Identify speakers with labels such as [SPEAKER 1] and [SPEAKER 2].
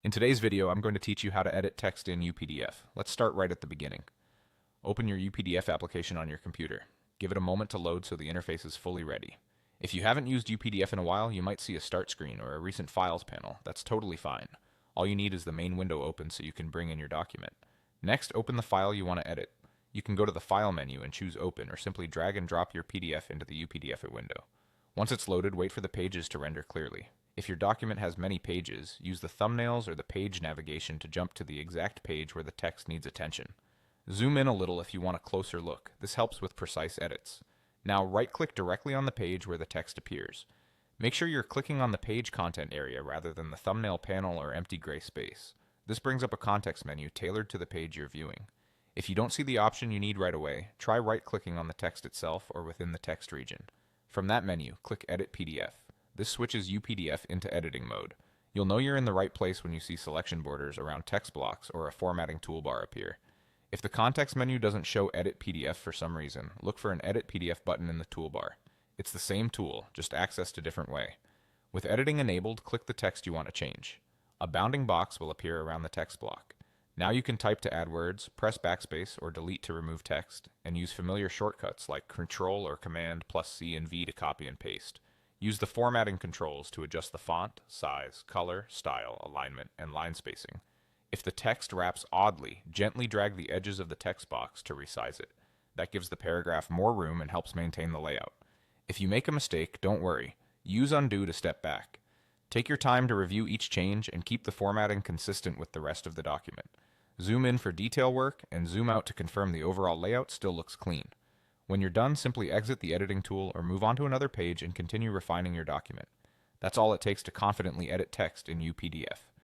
[SPEAKER 1] In today's video, I'm going to teach you how to edit text in UPDF. Let's start right at the beginning. Open your UPDF application on your computer. Give it a moment to load so the interface is fully ready. If you haven't used UPDF in a while, you might see a start screen or a recent files panel. That's totally fine. All you need is the main window open so you can bring in your document. Next, open the file you want to edit. You can go to the File menu and choose Open, or simply drag and drop your PDF into the UPDF window. Once it's loaded, wait for the pages to render clearly. If your document has many pages, use the thumbnails or the page navigation to jump to the exact page where the text needs attention. Zoom in a little if you want a closer look. This helps with precise edits. Now right-click directly on the page where the text appears. Make sure you're clicking on the page content area rather than the thumbnail panel or empty gray space. This brings up a context menu tailored to the page you're viewing. If you don't see the option you need right away, try right-clicking on the text itself or within the text region. From that menu, click Edit PDF. This switches UPDF into editing mode. You'll know you're in the right place when you see selection borders around text blocks or a formatting toolbar appear. If the context menu doesn't show Edit PDF for some reason, look for an Edit PDF button in the toolbar. It's the same tool, just accessed a different way. With editing enabled, click the text you want to change. A bounding box will appear around the text block. Now you can type to add words, press backspace or delete to remove text, and use familiar shortcuts like Ctrl or Command plus C and V to copy and paste. Use the formatting controls to adjust the font, size, color, style, alignment, and line spacing. If the text wraps oddly, gently drag the edges of the text box to resize it. That gives the paragraph more room and helps maintain the layout. If you make a mistake, don't worry. Use undo to step back. Take your time to review each change and keep the formatting consistent with the rest of the document. Zoom in for detail work and zoom out to confirm the overall layout still looks clean. When you're done, simply exit the editing tool or move on to another page and continue refining your document. That's all it takes to confidently edit text in UPDF.